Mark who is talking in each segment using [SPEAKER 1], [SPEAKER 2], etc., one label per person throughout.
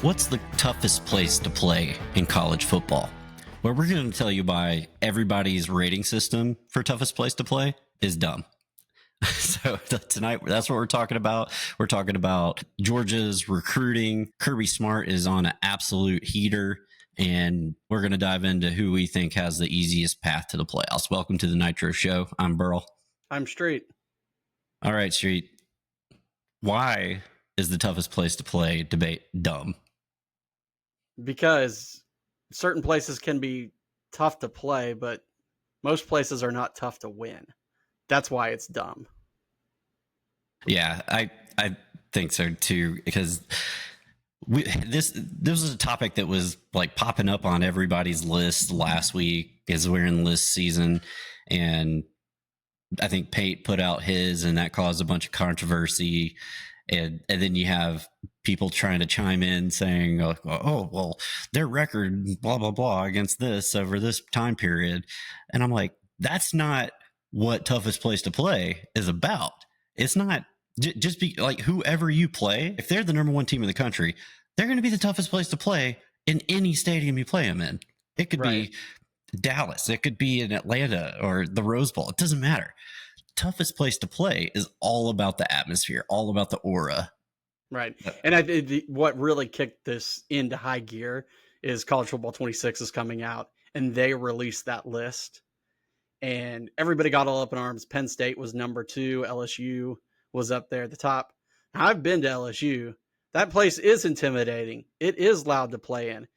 [SPEAKER 1] What's the toughest place to play in college football? Well, we're going to tell you by everybody's rating system for toughest place to play is dumb. So tonight, that's what we're talking about. We're talking about Georgia's recruiting. Kirby Smart is on an absolute heater, and we're going to dive into who we think has the easiest path to the playoffs. Welcome to the Nitro Show. I'm Burl.
[SPEAKER 2] I'm Street.
[SPEAKER 1] All right, Street. Why is the toughest place to play debate dumb?
[SPEAKER 2] Because certain places can be tough to play, but most places are not tough to win. That's why it's dumb.
[SPEAKER 1] Yeah, I think so too, because this was a topic that was like popping up on everybody's list last week as we're in list season, and I think Pate put out his, and that caused a bunch of controversy. And then you have people trying to chime in saying, oh, well, their record, blah, blah, blah, against this over this time period. And I'm like, that's not what toughest place to play is about. It's not just be like whoever you play. If they're the number one team in the country, they're going to be the toughest place to play in any stadium you play them in. It could be Dallas. It could be in Atlanta or the Rose Bowl. It doesn't matter. Toughest place to play is all about the atmosphere, all about the aura.
[SPEAKER 2] Right. And what really kicked this into high gear is College Football 26 is coming out, and they released that list. And everybody got all up in arms. Penn State was number 2. LSU was up there at the top. I've been to LSU. That place is intimidating. It is loud to play in.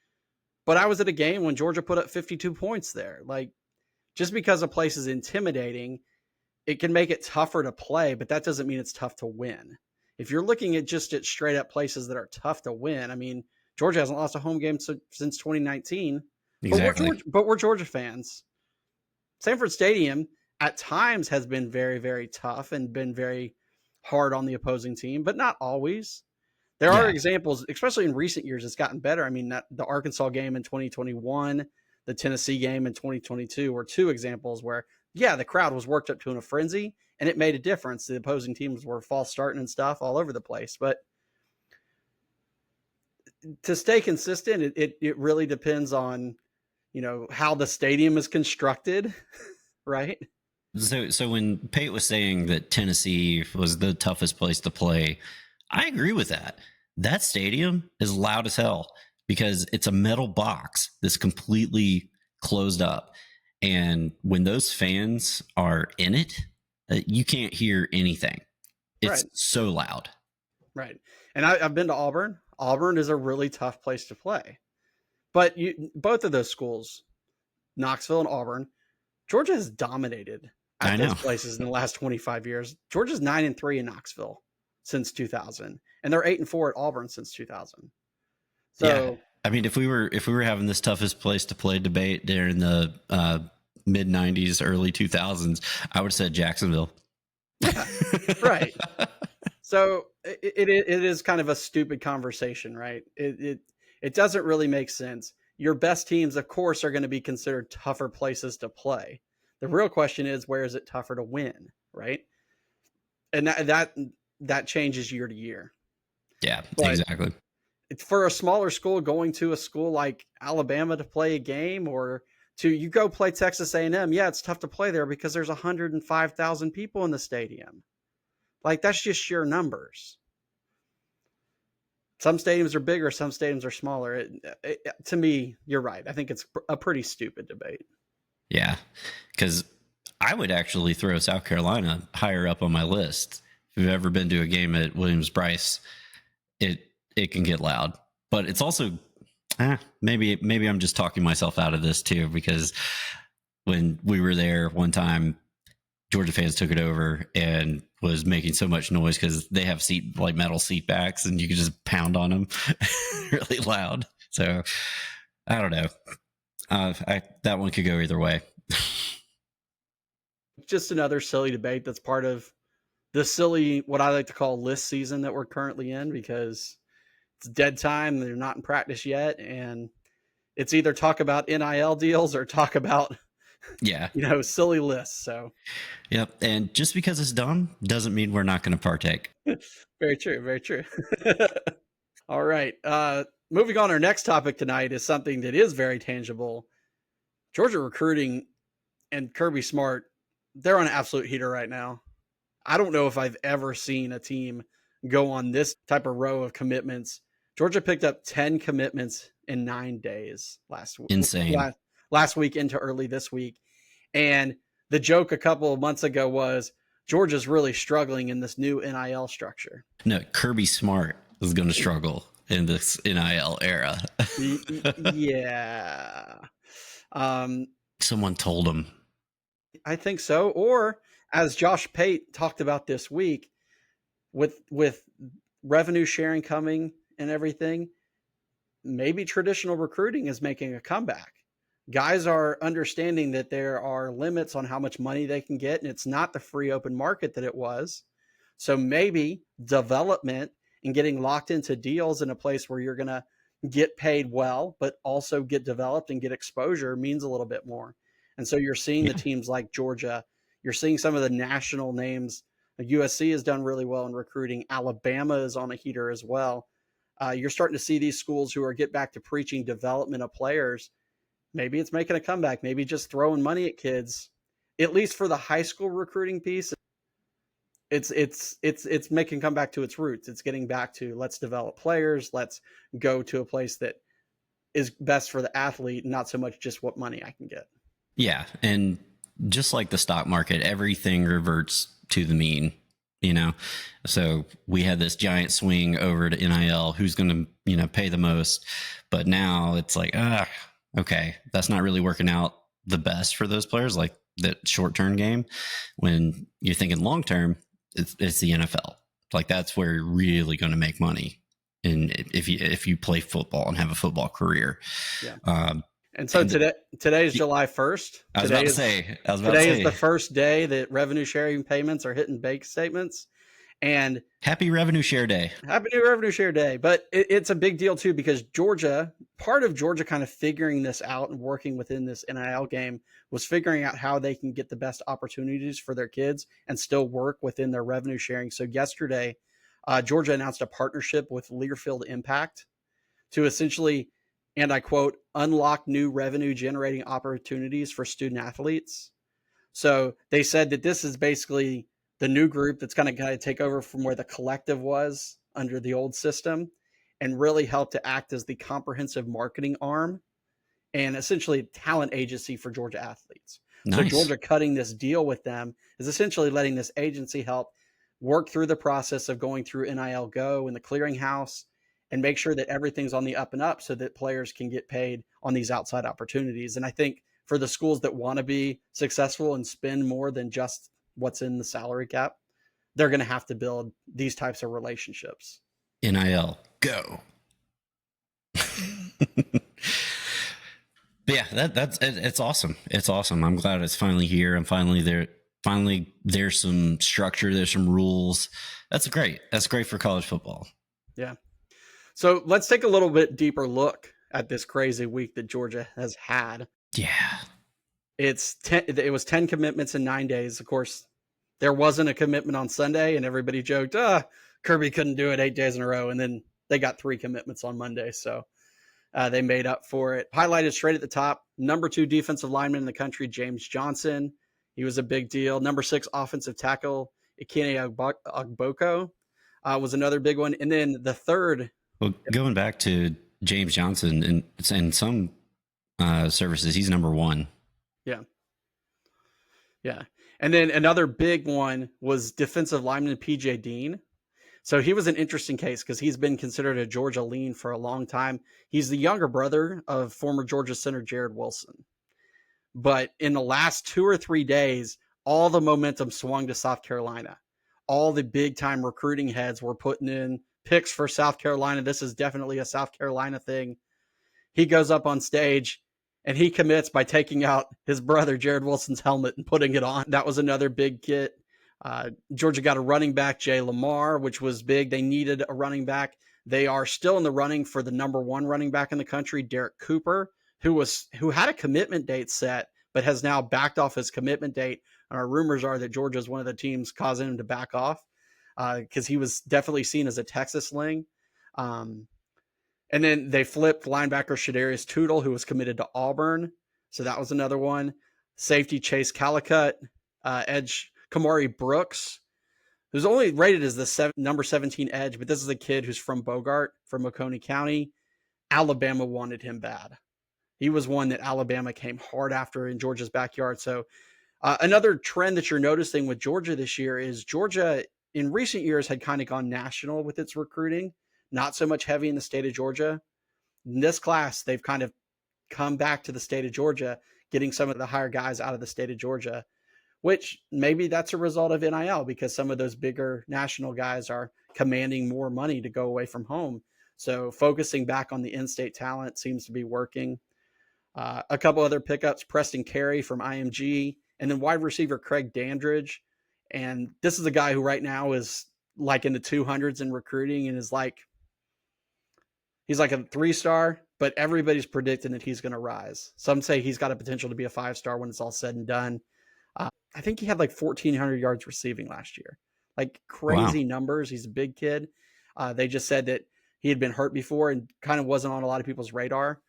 [SPEAKER 2] But I was at a game when Georgia put up 52 points there. Like, just because a place is intimidating, it can make it tougher to play, but that doesn't mean it's tough to win. If you're looking at just at straight up places that are tough to win, I mean, Georgia hasn't lost a home game since 2019.
[SPEAKER 1] Exactly.
[SPEAKER 2] But we're Georgia fans. Sanford Stadium at times has been very, very tough and been very hard on the opposing team, but not always. There are examples, especially in recent years, it's gotten better. I mean, the Arkansas game in 2021, the Tennessee game in 2022 were two examples where, the crowd was worked up to in a frenzy, and it made a difference. The opposing teams were false starting and stuff all over the place. But to stay consistent, it really depends on, how the stadium is constructed, right?
[SPEAKER 1] So when Pate was saying that Tennessee was the toughest place to play, I agree with that. That stadium is loud as hell because it's a metal box that's completely closed up. And when those fans are in it, you can't hear anything. It's so loud.
[SPEAKER 2] Right. And I've been to Auburn. Auburn is a really tough place to play. But both of those schools, Knoxville and Auburn, Georgia has dominated at those places in the last 25 years. Georgia's 9-3 in Knoxville since 2000, and they're 8-4 at Auburn since 2000. So,
[SPEAKER 1] I mean, if we were having this toughest place to play debate during the mid 90s, early 2000s, I would have said Jacksonville.
[SPEAKER 2] Right. So it is kind of a stupid conversation, right? It doesn't really make sense. Your best teams, of course, are going to be considered tougher places to play. The real question is, where is it tougher to win, right? And that changes year to year.
[SPEAKER 1] Yeah, exactly.
[SPEAKER 2] For a smaller school, going to a school like Alabama to play a game, or you go play Texas A&M, it's tough to play there because there's 105,000 people in the stadium. Like, that's just sheer numbers. Some stadiums are bigger, some stadiums are smaller. To me, you're right. I think it's a pretty stupid debate.
[SPEAKER 1] Yeah, because I would actually throw South Carolina higher up on my list. If you've ever been to a game at Williams-Brice, it can get loud, but it's also maybe I'm just talking myself out of this too, because when we were there one time, Georgia fans took it over and was making so much noise because they have metal seat backs and you could just pound on them really loud. So I don't know. That one could go either way.
[SPEAKER 2] Just another silly debate that's part of the silly, what I like to call list season that we're currently in, because it's dead time. They're not in practice yet. And it's either talk about NIL deals or talk about, silly lists. So,
[SPEAKER 1] yep. And just because it's dumb doesn't mean we're not going to partake.
[SPEAKER 2] Very true. Very true. All right. moving on, our next topic tonight is something that is very tangible. Georgia recruiting and Kirby Smart, they're on an absolute heater right now. I don't know if I've ever seen a team go on this type of row of commitments. Georgia picked up 10 commitments in 9 days
[SPEAKER 1] Insane.
[SPEAKER 2] last week into early this week. And the joke a couple of months ago was Georgia's really struggling in this new NIL structure.
[SPEAKER 1] No, Kirby Smart is going to struggle in this NIL era.
[SPEAKER 2] Yeah.
[SPEAKER 1] Someone told him.
[SPEAKER 2] I think so. Or as Josh Pate talked about this week, with revenue sharing coming and everything, maybe traditional recruiting is making a comeback. Guys are understanding that there are limits on how much money they can get, and it's not the free open market that it was. So maybe development and getting locked into deals in a place where you're going to get paid well, but also get developed and get exposure means a little bit more. And so you're seeing the teams like Georgia, you're seeing some of the national names. USC has done really well in recruiting. Alabama is on a heater as well. You're starting to see these schools who are get back to preaching development of players. Maybe it's making a comeback. Maybe just throwing money at kids, at least for the high school recruiting piece. It's making come back to its roots. It's getting back to let's develop players. Let's go to a place that is best for the athlete, not so much just what money I can get.
[SPEAKER 1] Yeah, and just like the stock market, everything reverts to the mean, you know. So we had this giant swing over to NIL, who's going to, pay the most, but now it's like, okay, that's not really working out the best for those players, like that short-term game. When you're thinking long-term, it's the NFL. Like that's where you're really going to make money. And if you play football and have a football career.
[SPEAKER 2] Yeah. And so today is July 1st. Today is the first day that revenue sharing payments are hitting bank statements. And
[SPEAKER 1] happy Revenue Share Day.
[SPEAKER 2] Happy new Revenue Share Day. But it's a big deal too, because part of Georgia kind of figuring this out and working within this NIL game was figuring out how they can get the best opportunities for their kids and still work within their revenue sharing. So yesterday, Georgia announced a partnership with Learfield Impact to essentially, and I quote, unlock new revenue generating opportunities for student athletes. So they said that this is basically the new group that's going to take over from where the collective was under the old system and really help to act as the comprehensive marketing arm and essentially talent agency for Georgia athletes. Nice. So Georgia cutting this deal with them is essentially letting this agency help work through the process of going through NIL Go and the clearinghouse and make sure that everything's on the up and up so that players can get paid on these outside opportunities. And I think for the schools that want to be successful and spend more than just what's in the salary cap, they're going to have to build these types of relationships.
[SPEAKER 1] NIL, go. Yeah, it's awesome. It's awesome. I'm glad it's finally here. I'm finally there. Finally, there's some structure. There's some rules. That's great. That's great for college football.
[SPEAKER 2] Yeah. So let's take a little bit deeper look at this crazy week that Georgia has had.
[SPEAKER 1] Yeah.
[SPEAKER 2] It was 10 commitments in 9 days. Of course, there wasn't a commitment on Sunday, and everybody joked, Kirby couldn't do it 8 days in a row. And then they got 3 commitments on Monday. So they made up for it. Highlighted straight at the top, number 2 defensive lineman in the country, James Johnson. He was a big deal. Number 6 offensive tackle, Ikene Ogboko, was another big one. And then the third.
[SPEAKER 1] Well, going back to James Johnson, and some services, he's number 1.
[SPEAKER 2] Yeah. Yeah. And then another big one was defensive lineman PJ Dean. So he was an interesting case because he's been considered a Georgia lean for a long time. He's the younger brother of former Georgia center Jared Wilson. But in the last 2 or 3 days, all the momentum swung to South Carolina. All the big time recruiting heads were putting in picks for South Carolina. This is definitely a South Carolina thing. He goes up on stage and he commits by taking out his brother Jared Wilson's helmet and putting it on. That was another big get. Georgia got a running back, Jay Lamar, which was big. They needed a running back. They are still in the running for the number 1 running back in the country, Derek Cooper, who had a commitment date set, but has now backed off his commitment date. And our rumors are that Georgia is one of the teams causing him to back off because he was definitely seen as a Texas sling. And then they flipped linebacker Shadarius Tootle, who was committed to Auburn. So that was another one. Safety Chase Calicut, edge Kamari Brooks, who's only rated as the number 17 edge, but this is a kid who's from Bogart, from Oconee County. Alabama wanted him bad. He was one that Alabama came hard after in Georgia's backyard. So another trend that you're noticing with Georgia this year is Georgia in recent years had kind of gone national with its recruiting, not so much heavy in the state of Georgia. In this class, they've kind of come back to the state of Georgia, getting some of the higher guys out of the state of Georgia, which maybe that's a result of NIL because some of those bigger national guys are commanding more money to go away from home. So focusing back on the in-state talent seems to be working. A couple other pickups, Preston Carey from IMG, and then wide receiver Craig Dandridge. And this is a guy who right now is like in the 200s in recruiting and is like, he's like a 3-star, but everybody's predicting that he's going to rise. Some say he's got a potential to be a 5-star when it's all said and done. I think he had like 1,400 yards receiving last year, like crazy numbers. He's a big kid. They just said that he had been hurt before and kind of wasn't on a lot of people's radar.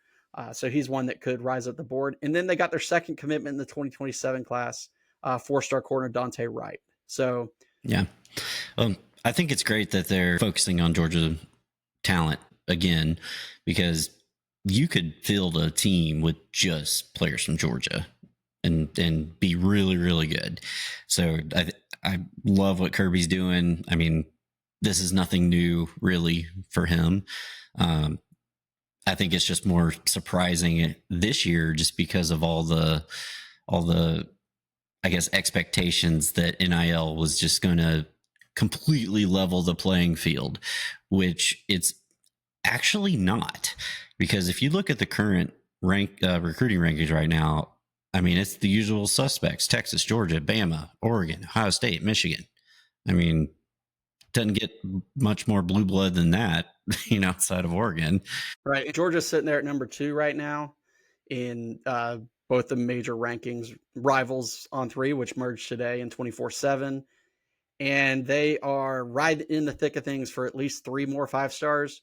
[SPEAKER 2] So he's one that could rise up the board. And then they got their second commitment in the 2027 class, 4-star corner Dante Wright. So
[SPEAKER 1] yeah, I think it's great that they're focusing on Georgia talent again, because you could field a team with just players from Georgia and be really, really good. So I love what Kirby's doing. I mean, this is nothing new really for him. I think it's just more surprising this year just because of all the I guess expectations that NIL was just going to completely level the playing field, which it's actually not. Because if you look at the current recruiting rankings right now, I mean, it's the usual suspects: Texas, Georgia, Bama, Oregon, Ohio State, Michigan. I mean, doesn't get much more blue blood than that, outside of Oregon.
[SPEAKER 2] Right. Georgia's sitting there at number 2 right now in both the major rankings, Rivals on 3, which merged today in 24/7. And they are right in the thick of things for at least 3 more 5-stars.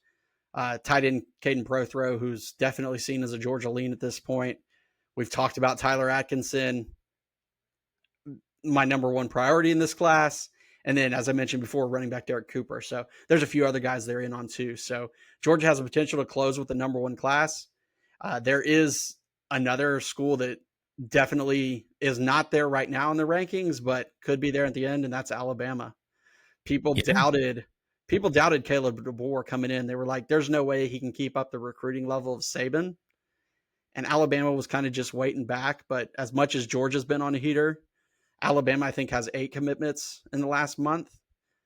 [SPEAKER 2] Tight end Caden Prothrow, who's definitely seen as a Georgia lean at this point. We've talked about Tyler Atkinson, my number 1 priority in this class. And then, as I mentioned before, running back Derek Cooper. So there's a few other guys they're in on too. So Georgia has a potential to close with the number 1 class. There is another school that definitely is not there right now in the rankings, but could be there at the end, and that's Alabama. People doubted Caleb DeBoer coming in. They were like, there's no way he can keep up the recruiting level of Saban. And Alabama was kind of just waiting back. But as much as Georgia's been on a heater, Alabama, I think, has 8 commitments in the last month.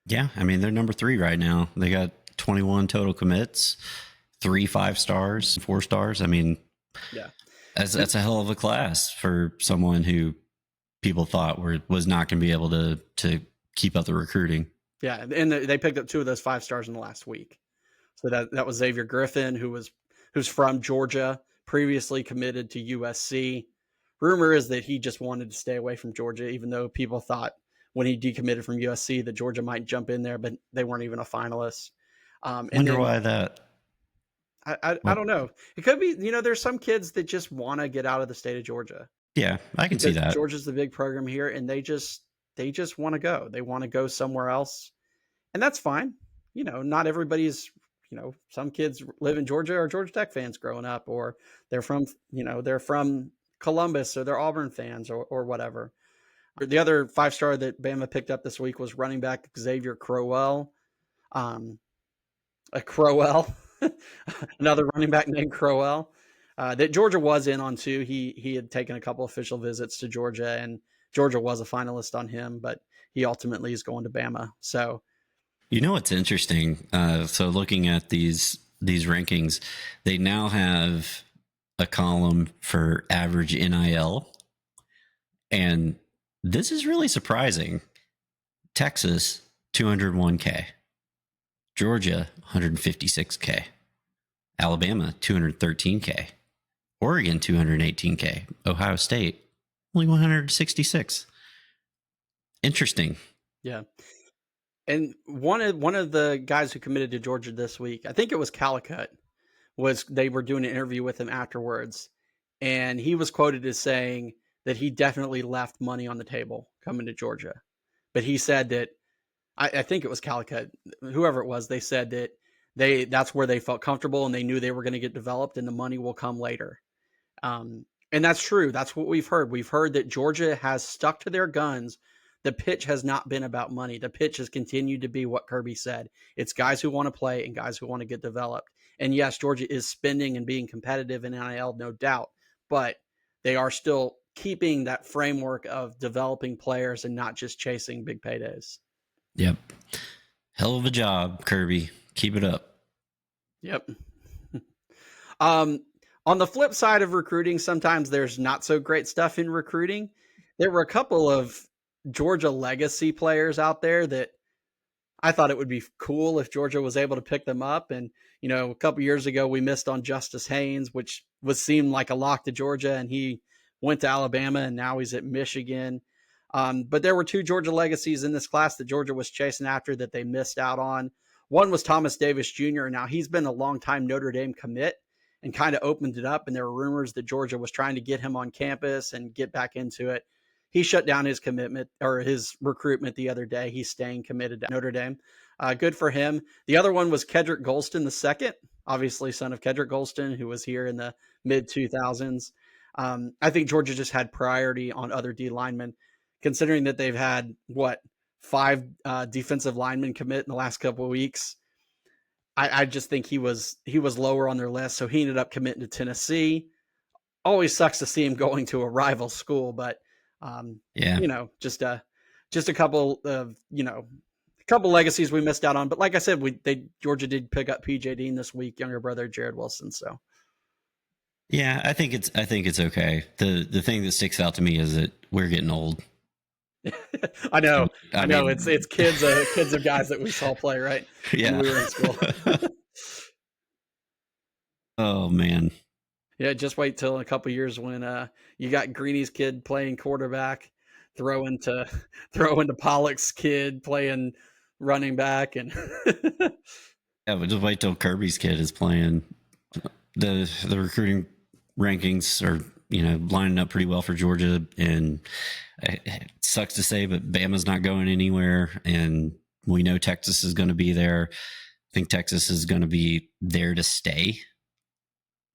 [SPEAKER 1] Yeah, I mean, they're number 3 right now. They got 21 total commits, 3 5-stars, 4 stars. I mean,
[SPEAKER 2] yeah,
[SPEAKER 1] that's a hell of a class for someone who people thought was not going to be able to keep up the recruiting.
[SPEAKER 2] Yeah, and they picked up 2 of those 5-stars in the last week. So that was Xavier Griffin, who's from Georgia, previously committed to USC. Rumor is that he just wanted to stay away from Georgia, even though people thought when he decommitted from USC that Georgia might jump in there, but they weren't even a finalist.
[SPEAKER 1] Wonder why that.
[SPEAKER 2] I don't know. It could be, there's some kids that just want to get out of the state of Georgia.
[SPEAKER 1] Yeah, I can see that.
[SPEAKER 2] Georgia's the big program here, and they just want to go. They want to go somewhere else, and that's fine. Not everybody's. Some kids live in Georgia or Georgia Tech fans growing up, or they're from Columbus, or they're Auburn fans, or whatever. The other 5-star that Bama picked up this week was running back Xavier Crowell. Another running back named Crowell that Georgia was in on too. He had taken a couple official visits to Georgia, and Georgia was a finalist on him, but he ultimately is going to Bama. So,
[SPEAKER 1] what's interesting? So looking at these rankings, they now have a column for average NIL, and this is really surprising. Texas 201K, Georgia 156K, Alabama 213K, Oregon 218K, Ohio State only 166. Interesting.
[SPEAKER 2] Yeah. And one of the guys who committed to Georgia this week, I think it was Calicut, they were doing an interview with him afterwards, and he was quoted as saying that he definitely left money on the table coming to Georgia. But he said that I think it was Calicut, whoever it was, they said that that's where they felt comfortable and they knew they were going to get developed and the money will come later. And that's true. That's what we've heard. We've heard that Georgia has stuck to their guns. The pitch has not been about money. The pitch has continued to be what Kirby said. It's guys who want to play and guys who want to get developed. And yes, Georgia is spending and being competitive in NIL, no doubt, but they are still keeping that framework of developing players and not just chasing big paydays.
[SPEAKER 1] Yep. Hell of a job, Kirby. Keep it up.
[SPEAKER 2] Yep. On the flip side of recruiting, sometimes there's not so great stuff in recruiting. There were a couple of Georgia legacy players out there that I thought it would be cool if Georgia was able to pick them up. And, you know, a couple years ago, we missed on Justice Haynes, which seemed like a lock to Georgia, and he went to Alabama, and now he's at Michigan. But there were two Georgia legacies in this class that Georgia was chasing after that they missed out on. One was Thomas Davis Jr. Now, he's been a longtime Notre Dame commit and kind of opened it up, and there were rumors that Georgia was trying to get him on campus and get back into it. He shut down his commitment or his recruitment the other day. He's staying committed to Notre Dame. Good for him. The other one was Kedrick Golston II, obviously son of Kedrick Golston, who was here in the mid-2000s. I think Georgia just had priority on other D linemen, considering that they've had, 5 defensive linemen commit in the last couple of weeks. I just think he was lower on their list, so he ended up committing to Tennessee. Always sucks to see him going to a rival school, but you know, just a couple of couple legacies we missed out on. But like I said, Georgia did pick up PJ Dean this week, younger brother Jared Wilson. So
[SPEAKER 1] yeah, I think it's okay. The thing that sticks out to me is that we're getting old.
[SPEAKER 2] I know. It's kids of guys that we saw play, right?
[SPEAKER 1] Yeah.
[SPEAKER 2] When we were in school.
[SPEAKER 1] Oh man.
[SPEAKER 2] Yeah, just wait till a couple years when you got Greeny's kid playing quarterback, throw into Pollock's kid playing running back, and
[SPEAKER 1] yeah, but just wait till Kirby's kid is playing. The recruiting rankings are lining up pretty well for Georgia, and it sucks to say, but Bama's not going anywhere, and we know Texas is going to be there. I think Texas is going to be there to stay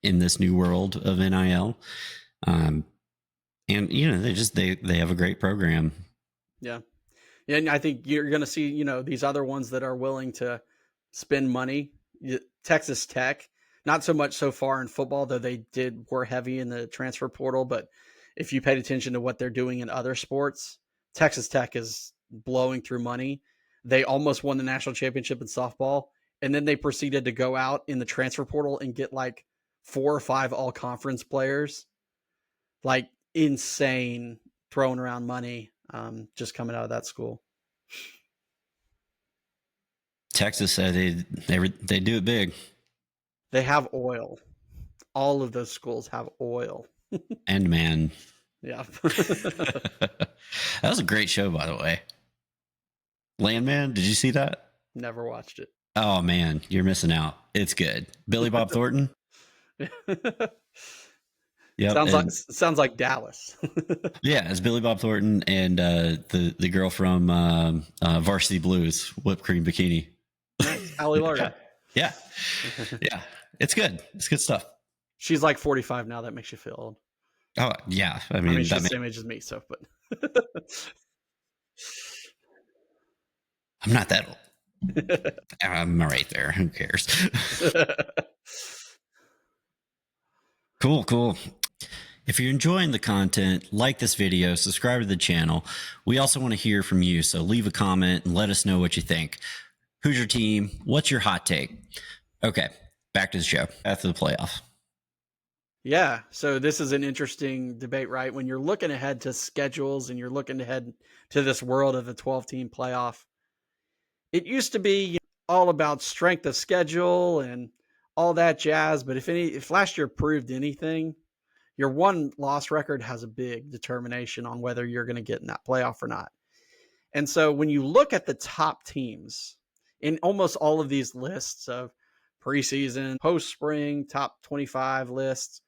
[SPEAKER 1] in this new world of NIL. And they have a great program.
[SPEAKER 2] Yeah. And I think you're going to see, these other ones that are willing to spend money. Texas Tech, not so much so far in football, though were heavy in the transfer portal. But if you paid attention to what they're doing in other sports, Texas Tech is blowing through money. They almost won the national championship in softball. And then they proceeded to go out in the transfer portal and get like 4 or 5 all-conference players, like insane, throwing around money, just coming out of that school.
[SPEAKER 1] Texas said they do it big.
[SPEAKER 2] They have oil. All of those schools have oil.
[SPEAKER 1] And man.
[SPEAKER 2] Yeah.
[SPEAKER 1] That was a great show, by the way. Landman, did you see that?
[SPEAKER 2] Never watched it.
[SPEAKER 1] Oh man, you're missing out. It's good. Billy Bob Thornton.
[SPEAKER 2] Yeah. Sounds like Dallas.
[SPEAKER 1] Yeah, it's Billy Bob Thornton and the girl from Varsity Blues, whipped cream bikini.
[SPEAKER 2] Nice. Allie Larga.
[SPEAKER 1] Yeah. It's good. It's good stuff.
[SPEAKER 2] She's like 45 now. That makes you feel old.
[SPEAKER 1] Oh yeah. I mean
[SPEAKER 2] she's the same age as me, so but
[SPEAKER 1] I'm not that old. I'm right there. Who cares? Cool. If you're enjoying the content, like this video, subscribe to the channel. We also want to hear from you, so leave a comment and let us know what you think. Who's your team? What's your hot take? Okay, back to the show after the playoff.
[SPEAKER 2] Yeah, so this is an interesting debate, right? When you're looking ahead to schedules and you're looking ahead to this world of a 12-team playoff, it used to be all about strength of schedule and all that jazz. But if last year proved anything, your 1-loss record has a big determination on whether you're going to get in that playoff or not. And so when you look at the top teams in almost all of these lists of preseason, post spring, top 25 lists,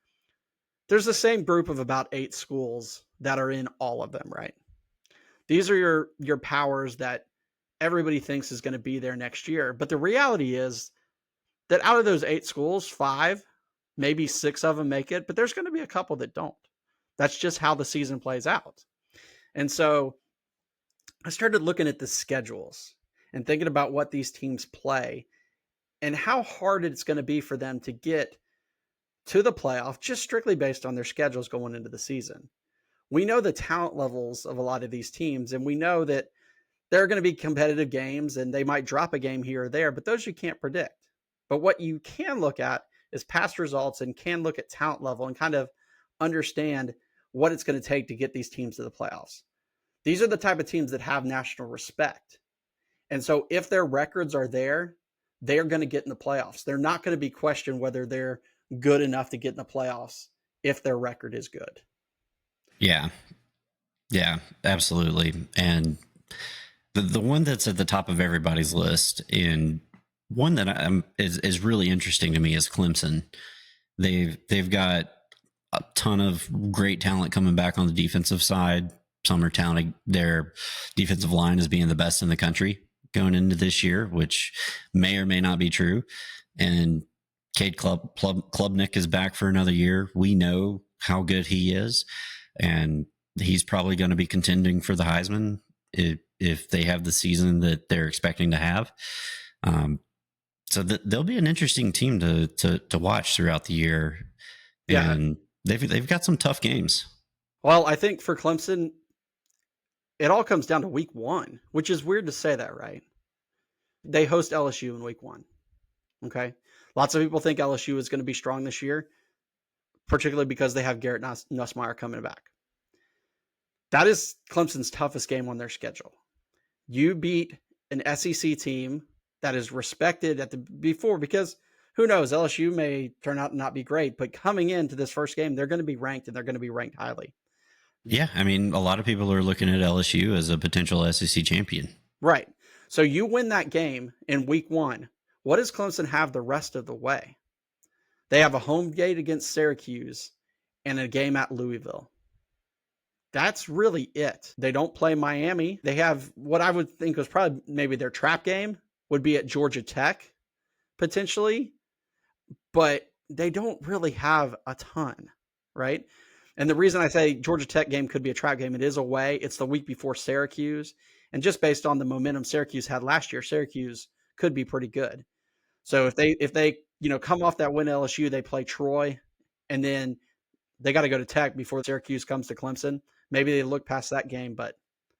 [SPEAKER 2] there's the same group of about 8 schools that are in all of them, right? These are your powers that everybody thinks is going to be there next year. But the reality is that out of those 8 schools, 5, maybe 6 of them make it, but there's going to be a couple that don't. That's just how the season plays out. And so I started looking at the schedules and thinking about what these teams play and how hard it's going to be for them to get to the playoff, just strictly based on their schedules going into the season. We know the talent levels of a lot of these teams, and we know that there are going to be competitive games and they might drop a game here or there, but those you can't predict. But what you can look at is past results and can look at talent level and kind of understand what it's going to take to get these teams to the playoffs. These are the type of teams that have national respect. And so if their records are there, they're going to get in the playoffs. They're not going to be questioned whether they're good enough to get in the playoffs if their record is good.
[SPEAKER 1] Yeah. Yeah, absolutely. And the one that's at the top of everybody's list, and one that is really interesting to me, is Clemson. They've got a ton of great talent coming back on the defensive side. Some are touting their defensive line as being the best in the country going into this year, which may or may not be true. And Cade Klubnik is back for another year. We know how good he is, and he's probably going to be contending for the Heisman if they have the season that they're expecting to have. So they'll be an interesting team to watch throughout the year.
[SPEAKER 2] Yeah.
[SPEAKER 1] And they've got some tough games.
[SPEAKER 2] Well, I think for Clemson, it all comes down to week 1, which is weird to say that, right? They host LSU in week 1. Okay. Lots of people think LSU is going to be strong this year, particularly because they have Garrett Nussmeier coming back. That is Clemson's toughest game on their schedule. You beat an SEC team that is respected before, because who knows, LSU may turn out to not be great, but coming into this first game, they're going to be ranked, and they're going to be ranked highly.
[SPEAKER 1] Yeah, I mean, a lot of people are looking at LSU as a potential SEC champion.
[SPEAKER 2] Right. So you win that game in week 1. What does Clemson have the rest of the way? They have a home game against Syracuse and a game at Louisville. That's really it. They don't play Miami. They have what I would think was probably maybe their trap game would be at Georgia Tech, potentially, but they don't really have a ton, right? And the reason I say Georgia Tech game could be a trap game, it is away. It's the week before Syracuse. And just based on the momentum Syracuse had last year, Syracuse could be pretty good. So if they come off that win LSU, they play Troy, and then they got to go to Tech before Syracuse comes to Clemson. Maybe they look past that game, but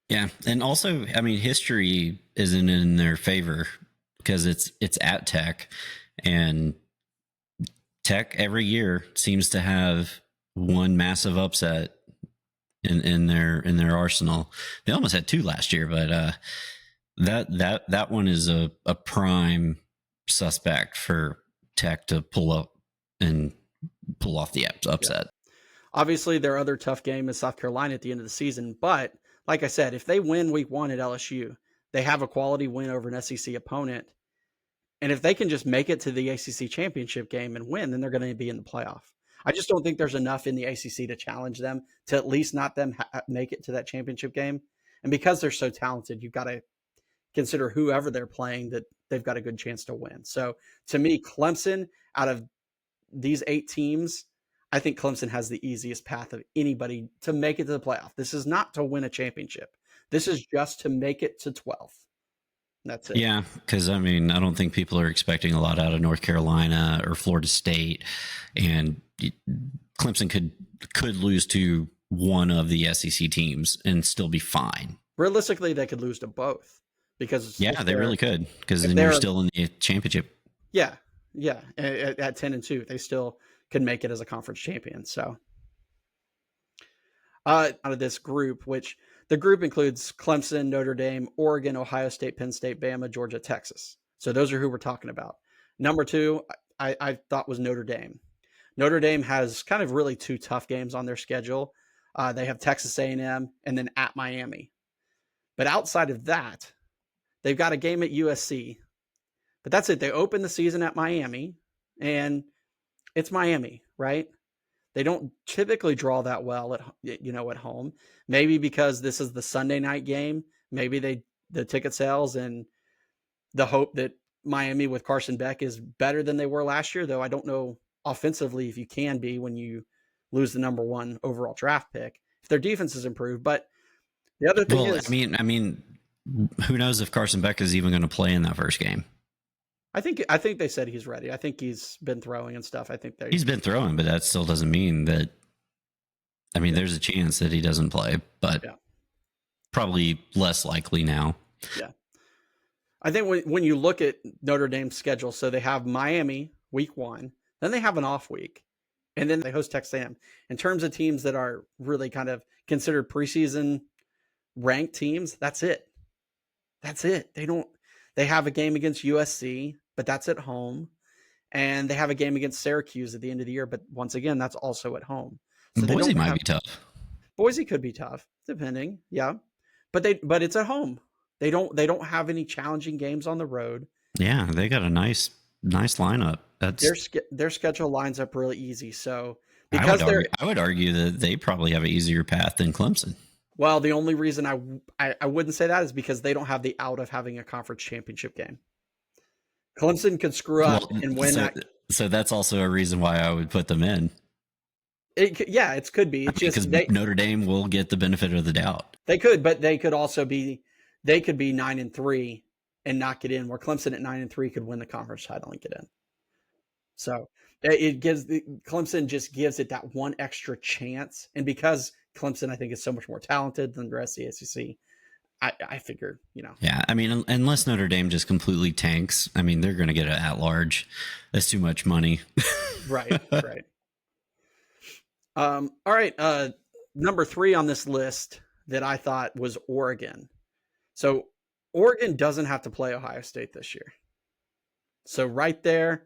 [SPEAKER 1] yeah. And also, I mean, history isn't in their favor because it's at Tech, and Tech every year seems to have one massive upset in their arsenal. They almost had 2 last year, but that one is a prime suspect for Tech to pull up and pull off the upset.
[SPEAKER 2] Yeah. Obviously, their other tough game is South Carolina at the end of the season. But like I said, if they win week 1 at LSU, they have a quality win over an SEC opponent. And if they can just make it to the ACC championship game and win, then they're going to be in the playoff. I just don't think there's enough in the ACC to challenge them, to at least not them make it to that championship game. And because they're so talented, you've got to consider whoever they're playing that they've got a good chance to win. So to me, Clemson, out of these 8 teams, I think Clemson has the easiest path of anybody to make it to the playoff. This is not to win a championship. This is just to make it to 12th. That's it.
[SPEAKER 1] Yeah, because I mean, I don't think people are expecting a lot out of North Carolina or Florida State, and Clemson could lose to one of the SEC teams and still be fine.
[SPEAKER 2] Realistically, they could lose to both, because
[SPEAKER 1] they really could, because then you're still in the championship.
[SPEAKER 2] Yeah, at 10-2, they still could make it as a conference champion. So, out of this group, which the group includes Clemson, Notre Dame, Oregon, Ohio State, Penn State, Bama, Georgia, Texas. So those are who we're talking about. Number 2, I thought was Notre Dame. Notre Dame has kind of really 2 tough games on their schedule. They have Texas A&M and then at Miami. But outside of that, they've got a game at USC. But that's it. They open the season at Miami, and it's Miami, right? They don't typically draw that well at home. Maybe because this is the Sunday night game. Maybe the ticket sales and the hope that Miami with Carson Beck is better than they were last year, though I don't know offensively if you can be when you lose the number 1 overall draft pick, if their defense is improved. But the other thing is,
[SPEAKER 1] I mean, who knows if Carson Beck is even going to play in that first game?
[SPEAKER 2] I think they said he's ready. I think he's been throwing and stuff. I think
[SPEAKER 1] he's been throwing, but that still doesn't mean that. I mean, there's a chance that he doesn't play, but probably less likely now.
[SPEAKER 2] Yeah. I think when you look at Notre Dame's schedule, so they have Miami week 1, then they have an off week, and then they host Texas A&M. In terms of teams that are really kind of considered preseason ranked teams, that's it. That's it. They have a game against USC, but that's at home. And they have a game against Syracuse at the end of the year, but once again, that's also at home.
[SPEAKER 1] So Boise might be tough.
[SPEAKER 2] Boise could be tough, depending. Yeah. But it's at home. They don't have any challenging games on the road.
[SPEAKER 1] Yeah, they got a nice lineup.
[SPEAKER 2] Their schedule lines up really easy. So
[SPEAKER 1] because I would argue that they probably have an easier path than Clemson.
[SPEAKER 2] Well, the only reason I wouldn't say that is because they don't have the out of having a conference championship game. Clemson could screw up and win that.
[SPEAKER 1] So that's also a reason why I would put them in.
[SPEAKER 2] It could be. It's
[SPEAKER 1] because Notre Dame will get the benefit of the doubt.
[SPEAKER 2] They could, but they could also be 9-3 and not get in, where Clemson at 9-3 could win the conference title and get in. So Clemson just gives it that one extra chance. And because Clemson, I think, is so much more talented than the rest of the SEC, I figured,
[SPEAKER 1] Yeah, I mean, unless Notre Dame just completely tanks, I mean, they're going to get it at large. That's too much money.
[SPEAKER 2] Right. All right. Number 3 on this list that I thought was Oregon. So Oregon doesn't have to play Ohio State this year. So right there,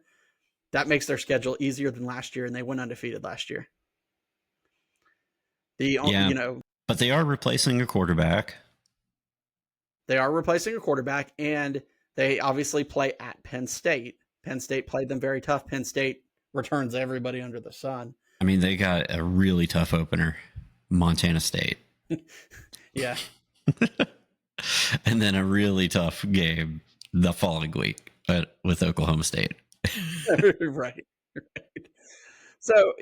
[SPEAKER 2] that makes their schedule easier than last year, and they went undefeated last year.
[SPEAKER 1] But they are replacing a quarterback.
[SPEAKER 2] They are replacing a quarterback, and they obviously play at Penn State. Penn State played them very tough. Penn State returns everybody under the sun.
[SPEAKER 1] I mean, they got a really tough opener, Montana State.
[SPEAKER 2] Yeah.
[SPEAKER 1] And then a really tough game the following week with Oklahoma State.
[SPEAKER 2] Right. So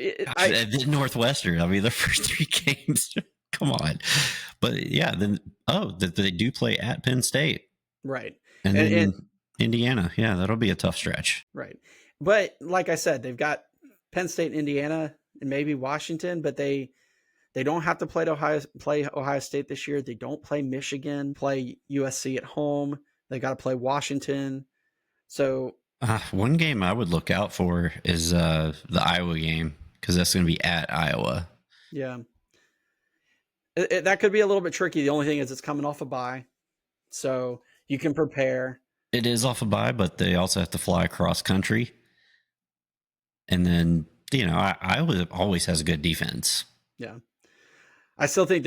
[SPEAKER 1] Northwestern, I mean, the first 3 games, come on. But yeah, then, they do play at Penn State.
[SPEAKER 2] Right.
[SPEAKER 1] And then Indiana. Yeah, that'll be a tough stretch.
[SPEAKER 2] Right. But like I said, they've got Penn State, Indiana, and maybe Washington, but they don't have to play Ohio State this year. They don't play Michigan, play USC at home. They got to play Washington. So
[SPEAKER 1] one game I would look out for is the Iowa game, because that's going to be at Iowa.
[SPEAKER 2] Yeah. That could be a little bit tricky. The only thing is it's coming off a bye, so you can prepare.
[SPEAKER 1] It is off a bye, but they also have to fly across country. And then, Iowa always has a good defense.
[SPEAKER 2] Yeah. I still think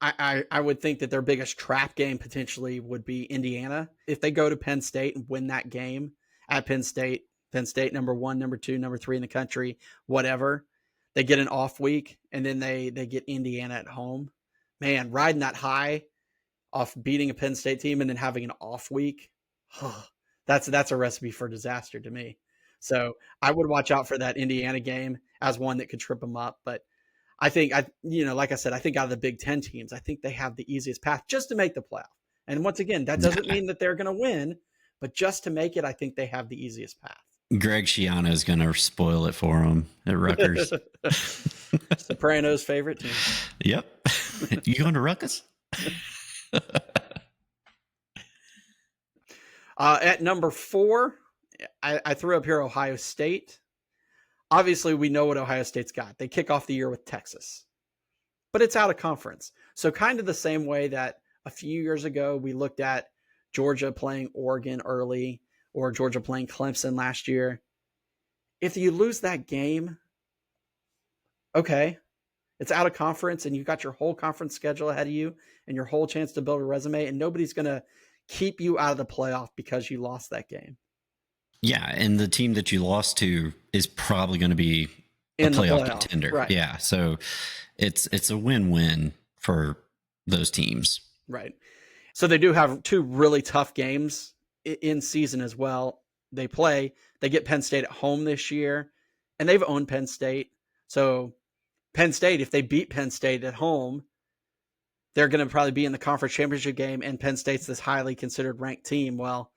[SPEAKER 2] I would think that their biggest trap game potentially would be Indiana. If they go to Penn State and win that game at Penn State, number 1, number 2, number 3 in the country, whatever, they get an off week, and then they get Indiana at home. Man, riding that high off beating a Penn State team and then having an off week, that's a recipe for disaster to me. So I would watch out for that Indiana game as one that could trip them up. But I think, like I said, I think out of the Big Ten teams, I think they have the easiest path just to make the playoff. And once again, that doesn't mean that they're going to win, but just to make it, I think they have the easiest path.
[SPEAKER 1] Greg Schiano is going to spoil it for them at Rutgers.
[SPEAKER 2] Soprano's favorite team.
[SPEAKER 1] Yep. You going to Rutgers?
[SPEAKER 2] At number 4, I threw up here Ohio State. Obviously, we know what Ohio State's got. They kick off the year with Texas, but it's out of conference. So kind of the same way that a few years ago we looked at Georgia playing Oregon early, or Georgia playing Clemson last year. If you lose that game, okay, it's out of conference and you've got your whole conference schedule ahead of you and your whole chance to build a resume, and nobody's going to keep you out of the playoff because you lost that game.
[SPEAKER 1] Yeah, and the team that you lost to is probably going to be a
[SPEAKER 2] in the
[SPEAKER 1] playoff
[SPEAKER 2] playoff.
[SPEAKER 1] contender.
[SPEAKER 2] Right.
[SPEAKER 1] Yeah, so it's a win-win for those teams.
[SPEAKER 2] Right. So they do have two really tough games in season as well. They get Penn State at home this year, and they've owned Penn State. So Penn State, if they beat Penn State at home, they're going to probably be in the conference championship game, and Penn State's this highly considered ranked team. Well,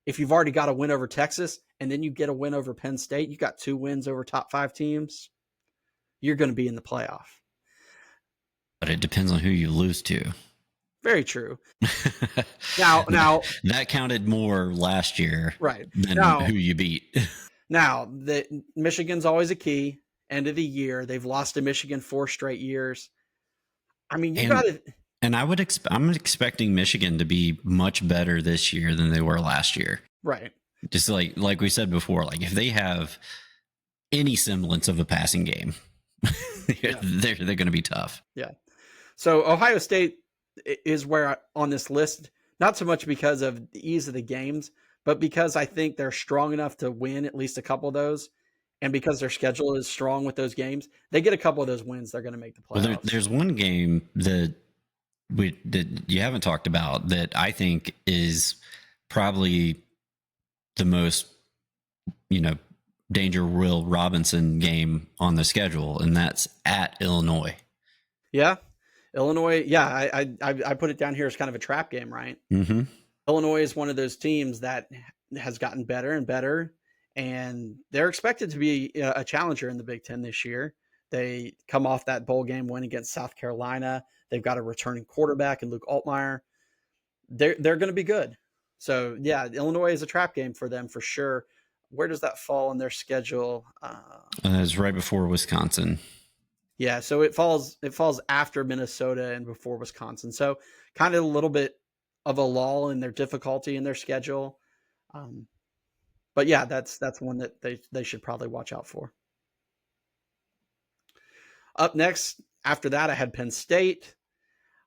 [SPEAKER 2] if you've already got a win over Texas and then you get a win over Penn State, you got 2 wins over top 5 teams, you're going to be in the playoff.
[SPEAKER 1] But it depends on who you lose to.
[SPEAKER 2] Very true. Now
[SPEAKER 1] that counted more last year,
[SPEAKER 2] right?
[SPEAKER 1] Than who you beat.
[SPEAKER 2] Now, Michigan's always a key. End of the year, they've lost to Michigan 4 straight years. I mean, you got to.
[SPEAKER 1] And I'm expecting Michigan to be much better this year than they were last year.
[SPEAKER 2] Right.
[SPEAKER 1] Just like we said before, like if they have any semblance of a passing game, they're going to be tough.
[SPEAKER 2] Yeah. So Ohio State is where on this list, not so much because of the ease of the games, but because I think they're strong enough to win at least a couple of those. And because their schedule is strong with those games, they get a couple of those wins. They're going to make the playoffs.
[SPEAKER 1] Well, there's one game that you haven't talked about that I think is probably the most, Danger Will Robinson game on the schedule, and that's at Illinois.
[SPEAKER 2] Yeah. Illinois. Yeah. I put it down here as kind of a trap game, right?
[SPEAKER 1] Mm-hmm.
[SPEAKER 2] Illinois is one of those teams that has gotten better and better, and they're expected to be a challenger in the Big Ten this year. They come off that bowl game win against South Carolina. They've got a returning quarterback in Luke Altmaier. They're going to be good. So yeah, Illinois is a trap game for them for sure. Where does that fall in their schedule?
[SPEAKER 1] It's right before Wisconsin.
[SPEAKER 2] Yeah, so it falls after Minnesota and before Wisconsin. So kind of a little bit of a lull in their difficulty in their schedule. But yeah, that's one that they should probably watch out for. Up next, after that, I had Penn State.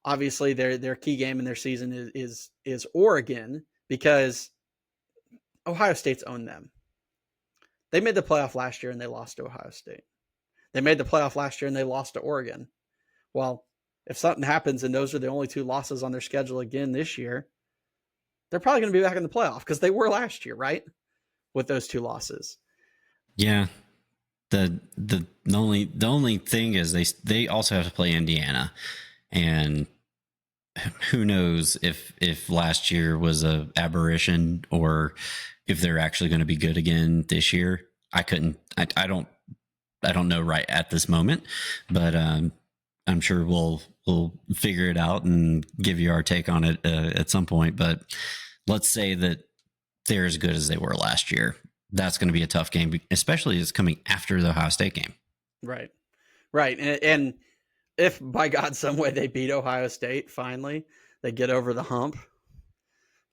[SPEAKER 2] Obviously, their key game in their season is Oregon, because Ohio State's owned them. They made the playoff last year and they lost to Ohio State. They made the playoff last year and they lost to Oregon. Well, if something happens and those are the only 2 losses on their schedule again this year, they're probably going to be back in the playoff because they were last year, right? With those 2 losses.
[SPEAKER 1] Yeah. The only thing is they also have to play Indiana, and who knows if last year was a aberration or if they're actually going to be good again this year. I don't know right at this moment, but I'm sure we'll figure it out and give you our take on it at some point. But let's say that they're as good as they were last year. That's going to be a tough game, especially as it's coming after the Ohio State game.
[SPEAKER 2] Right. And if by God, some way they beat Ohio State, finally, they get over the hump,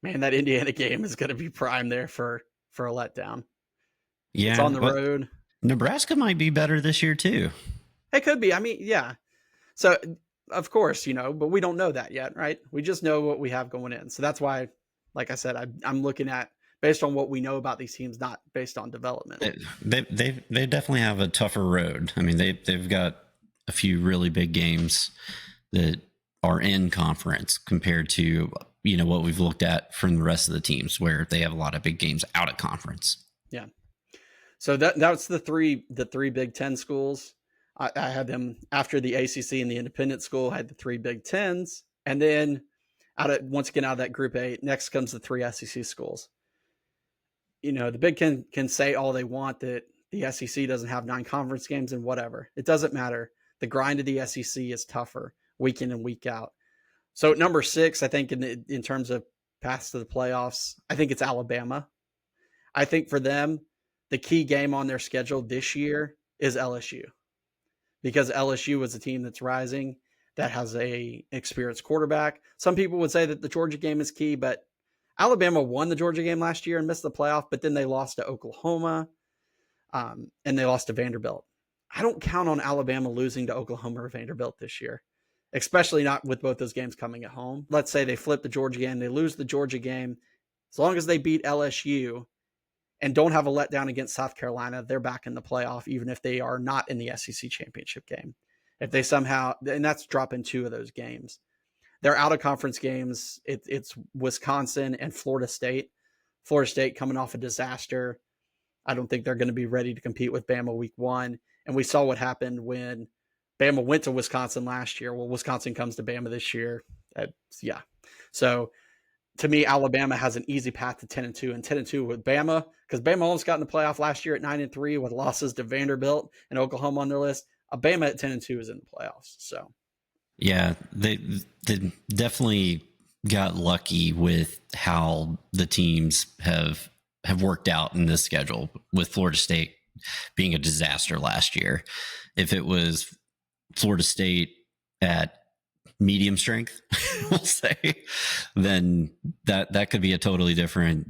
[SPEAKER 2] man, that Indiana game is going to be prime there for a letdown.
[SPEAKER 1] Yeah.
[SPEAKER 2] It's on the road.
[SPEAKER 1] Nebraska might be better this year too.
[SPEAKER 2] It could be. I mean, yeah. So of course, but we don't know that yet, right? We just know what we have going in. So that's why, like I said, I'm looking at based on what we know about these teams, not based on development.
[SPEAKER 1] They definitely have a tougher road. I mean, they've got a few really big games that are in conference compared to, what we've looked at from the rest of the teams where they have a lot of big games out of conference.
[SPEAKER 2] Yeah. So that's the three Big Ten schools. I had them after the ACC and the independent school, had the 3 Big Tens. And then once again, out of that group 8, next comes the 3 SEC schools. The Big Ten can say all they want that the SEC doesn't have 9 conference games and whatever. It doesn't matter. The grind of the SEC is tougher week in and week out. So number 6, I think in terms of paths to the playoffs, I think it's Alabama. I think for them, the key game on their schedule this year is LSU, because LSU is a team that's rising, that has a experienced quarterback. Some people would say that the Georgia game is key, but Alabama won the Georgia game last year and missed the playoff, but then they lost to Oklahoma, and they lost to Vanderbilt. I don't count on Alabama losing to Oklahoma or Vanderbilt this year, especially not with both those games coming at home. Let's say they flip the Georgia game, they lose the Georgia game. As long as they beat LSU and don't have a letdown against South Carolina. They're back in the playoff, even if they are not in the SEC championship game. If they somehow, and that's dropping 2 of those games. They're out of conference games. It's Wisconsin and Florida State. Florida State coming off a disaster. I don't think they're going to be ready to compete with Bama week 1. And we saw what happened when Bama went to Wisconsin last year. Well, Wisconsin comes to Bama this year. Yeah. So to me, Alabama has an easy path to 10-2 and 10-2 with Bama, because Bama almost got in the playoff last year at 9-3 with losses to Vanderbilt and Oklahoma on their list. Bama at 10-2 is in the playoffs. So,
[SPEAKER 1] yeah, they definitely got lucky with how the teams have worked out in this schedule, with Florida State being a disaster last year. If it was Florida State at medium strength, we'll say, then that could be a totally different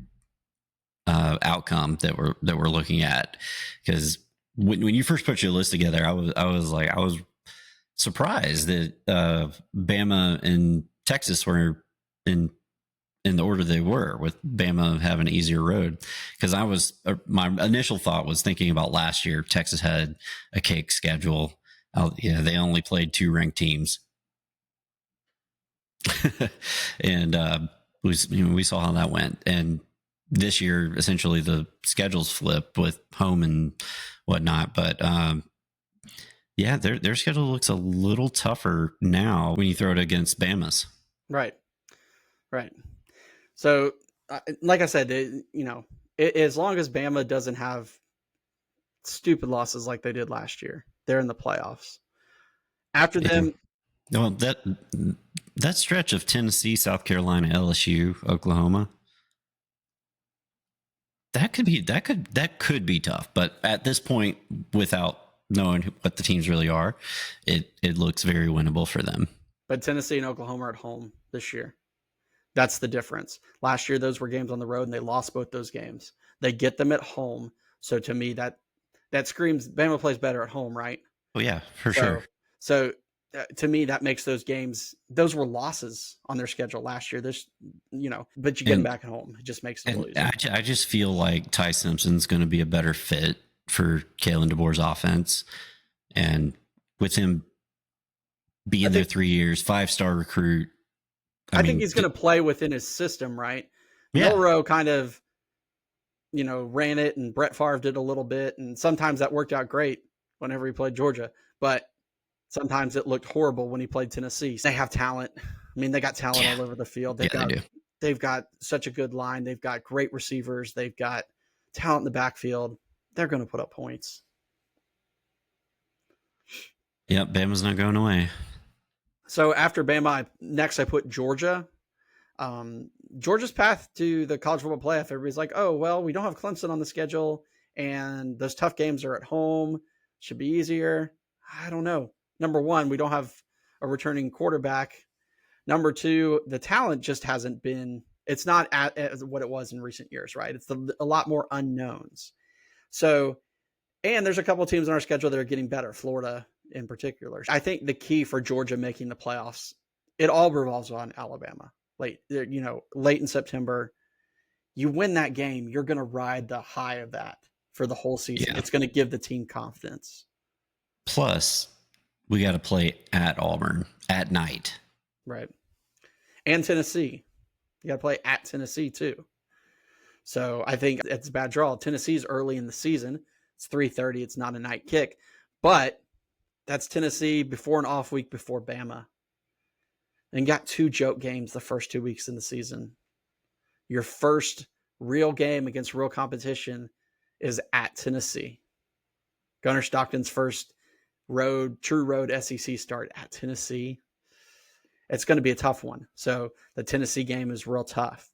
[SPEAKER 1] outcome that we're looking at. Because when you first put your list together, I was surprised that Bama and Texas were in the order they were, with Bama having an easier road. Because my initial thought was thinking about last year. Texas had a cake schedule. They only played 2 ranked teams. And we saw how that went. And this year, essentially, the schedules flip with home and whatnot. But yeah, their schedule looks a little tougher now when you throw it against Bama's.
[SPEAKER 2] Right. So, like I said, as long as Bama doesn't have stupid losses like they did last year, they're in the playoffs. After them,
[SPEAKER 1] well, that stretch of Tennessee, South Carolina, LSU, Oklahoma, that could be tough. But at this point, without knowing what the teams really are, it looks very winnable for them.
[SPEAKER 2] But Tennessee and Oklahoma are at home this year. That's the difference. Last year, those were games on the road, and they lost both those games. They get them at home. So to me, that screams Bama plays better at home, right?
[SPEAKER 1] Oh yeah, for sure.
[SPEAKER 2] So to me, that makes those games. Those were losses on their schedule last year. There's, but you get them back at home. It just makes it a little easier.
[SPEAKER 1] I just feel like Ty Simpson's going to be a better fit for Kalen DeBoer's offense, and with him being there 3 years, 5-star recruit.
[SPEAKER 2] I think he's going to play within his system, right?
[SPEAKER 1] Yeah.
[SPEAKER 2] Milroe kind of, ran it, and Brett Favre did a little bit, and sometimes that worked out great whenever he played Georgia, but sometimes it looked horrible when he played Tennessee. They have talent. I mean, they got talent all over the field. They've got such a good line. They've got great receivers. They've got talent in the backfield. They're going to put up points.
[SPEAKER 1] Yep, Bama's not going away.
[SPEAKER 2] So after Bama, next I put Georgia. Georgia's path to the college football playoff, everybody's like, oh, well, we don't have Clemson on the schedule, and those tough games are at home. Should be easier. I don't know. Number one, we don't have a returning quarterback. Number two, the talent just hasn't been, it's not as what it was in recent years, right? It's a lot more unknowns. So, and there's a couple of teams on our schedule that are getting better, Florida in particular. I think the key for Georgia making the playoffs, it all revolves on Alabama. Late in September, you win that game, you're going to ride the high of that for the whole season. Yeah. It's going to give the team confidence.
[SPEAKER 1] Plus, we got to play at Auburn at night.
[SPEAKER 2] Right. And Tennessee. You got to play at Tennessee too. So I think it's a bad draw. Tennessee's early in the season. It's 3:30. It's not a night kick. But that's Tennessee before an off week before Bama. And got 2 joke games the first 2 weeks in the season. Your first real game against real competition is at Tennessee. Gunnar Stockton's first true road SEC start at Tennessee. It's going to be a tough one. So the Tennessee game is real tough.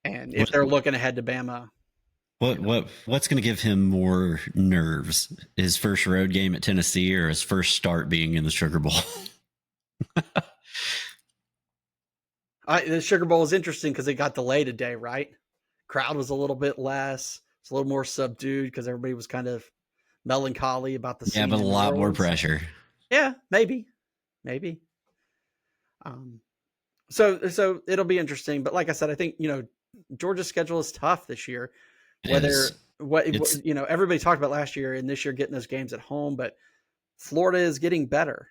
[SPEAKER 2] And if they're looking ahead to Bama.
[SPEAKER 1] What's going to give him more nerves? His first road game at Tennessee or his first start being in the Sugar Bowl?
[SPEAKER 2] The Sugar Bowl is interesting because it got delayed a day, right? Crowd was a little bit less. It's a little more subdued because everybody was kind of melancholy about the scene.
[SPEAKER 1] Yeah, but a lot more pressure.
[SPEAKER 2] Yeah, maybe. So it'll be interesting. But like I said, I think, Georgia's schedule is tough this year. Whether everybody talked about last year and this year getting those games at home, but Florida is getting better.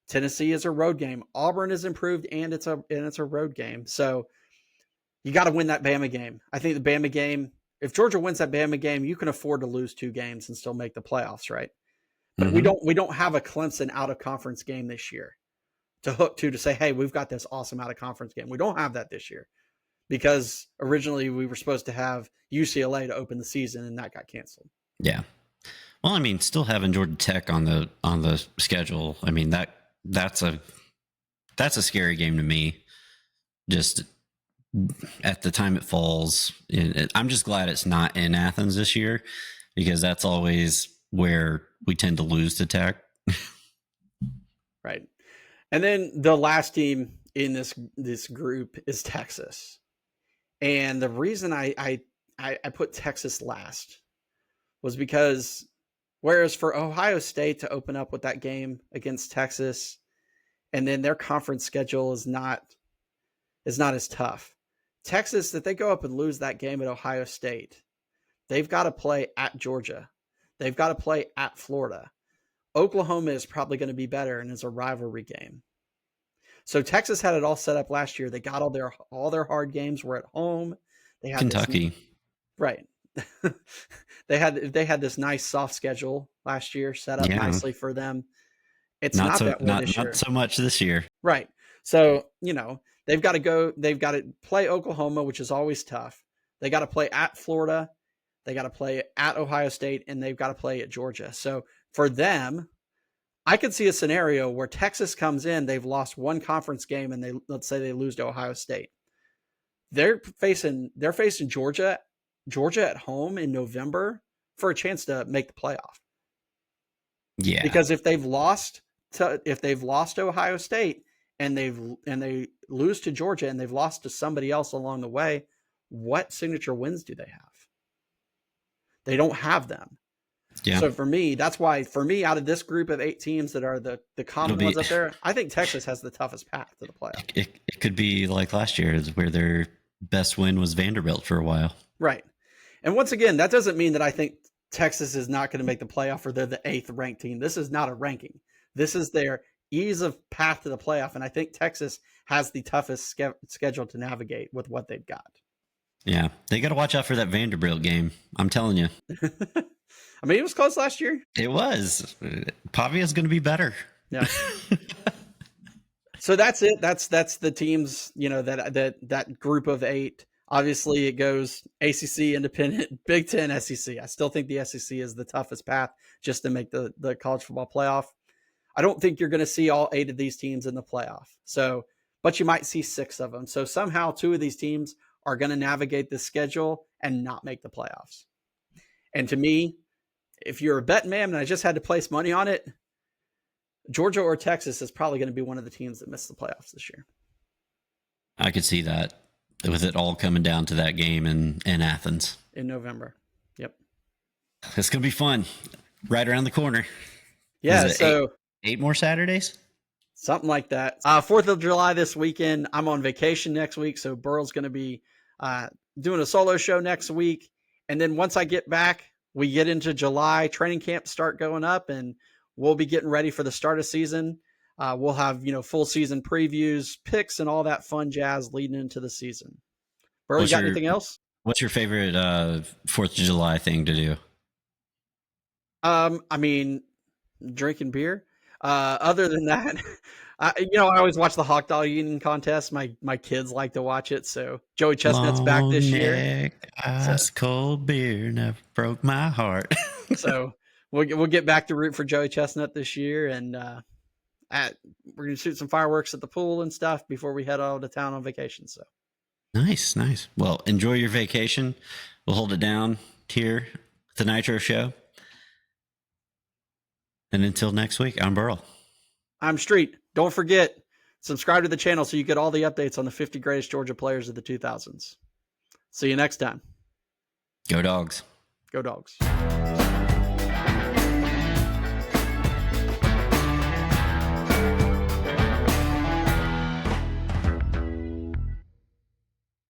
[SPEAKER 2] Tennessee is a road game. Auburn is improved, and it's a road game. So you got to win that Bama game. I think the Bama game, if Georgia wins that Bama game, you can afford to lose 2 games and still make the playoffs, right? But we don't have a Clemson out of conference game this year to hook to say, hey, we've got this awesome out of conference game. We don't have that this year because originally we were supposed to have UCLA to open the season, and that got canceled.
[SPEAKER 1] Yeah. Well, I mean, still having Georgia Tech on the schedule. I mean, that's a scary game to me. Just at the time it falls, I'm just glad it's not in Athens this year, because that's always where we tend to lose to Tech.
[SPEAKER 2] Right. And then the last team in this group is Texas. And the reason I put Texas last was because whereas for Ohio State to open up with that game against Texas, and then their conference schedule is not as tough. Texas, that they go up and lose that game at Ohio State, they've got to play at Georgia. They've got to play at Florida. Oklahoma is probably going to be better, and it's a rivalry game. So Texas had it all set up last year. They got all their hard games were at home. They had
[SPEAKER 1] Kentucky.
[SPEAKER 2] Right. they had this nice soft schedule last year set up nicely for them. It's not that way this year.
[SPEAKER 1] Not so much this year.
[SPEAKER 2] Right. So, they've got to play Oklahoma, which is always tough. They got to play at Florida. They got to play at Ohio State, and they've got to play at Georgia. So for them, I could see a scenario where Texas comes in, they've lost one conference game, and let's say they lose to Ohio State. They're facing Georgia at home in November for a chance to make the playoff.
[SPEAKER 1] Yeah.
[SPEAKER 2] Because if they've lost to Ohio State and they lose to Georgia and they've lost to somebody else along the way, what signature wins do they have? They don't have them. Yeah. So for me, that's why out of this group of 8 teams that are the common ones up there, I think Texas has the toughest path to the playoff.
[SPEAKER 1] It could be like last year, where their best win was Vanderbilt for a while.
[SPEAKER 2] Right. And once again, that doesn't mean that I think Texas is not going to make the playoff or they're the 8th ranked team. This is not a ranking. This is their ease of path to the playoff. And I think Texas has the toughest schedule to navigate with what they've got.
[SPEAKER 1] Yeah. They got to watch out for that Vanderbilt game. I'm telling you.
[SPEAKER 2] I mean, it was close last year.
[SPEAKER 1] It was. Pavia's going to be better.
[SPEAKER 2] Yeah. So that's it. That's the teams, that group of 8. Obviously, it goes ACC, Independent, Big Ten, SEC. I still think the SEC is the toughest path just to make the college football playoff. I don't think you're going to see all 8 of these teams in the playoff. So, but you might see 6 of them. So somehow 2 of these teams are going to navigate the schedule and not make the playoffs. And to me, if you're a bet man and I just had to place money on it, Georgia or Texas is probably going to be one of the teams that miss the playoffs this year.
[SPEAKER 1] I could see that, with it all coming down to that game in Athens.
[SPEAKER 2] In November. Yep.
[SPEAKER 1] It's going to be fun. Right around the corner.
[SPEAKER 2] Yeah, so
[SPEAKER 1] 8 more Saturdays?
[SPEAKER 2] Something like that. 4th of July this weekend. I'm on vacation next week, so Burrell's going to be doing a solo show next week. And then once I get back, we get into July. Training camps start going up, and we'll be getting ready for the start of season. We'll have, full season previews, picks, and all that fun jazz leading into the season. Burrow, you got anything else?
[SPEAKER 1] What's your favorite 4th of July thing to do?
[SPEAKER 2] I mean, drinking beer. Other than that, I always watch the hot dog eating contest. My kids like to watch it. So Joey Chestnut's back this year.
[SPEAKER 1] Ice cold beer never broke my heart.
[SPEAKER 2] So we'll get back to root for Joey Chestnut this year, and we're gonna shoot some fireworks at the pool and stuff before we head out of town on vacation. So
[SPEAKER 1] nice. Well, enjoy your vacation. We'll hold it down here at the Nitro Show. And until next week, I'm Burl.
[SPEAKER 2] I'm Street. Don't forget, subscribe to the channel so you get all the updates on the 50 greatest Georgia players of the 2000s. See you next time.
[SPEAKER 1] Go Dogs.
[SPEAKER 2] Go Dogs.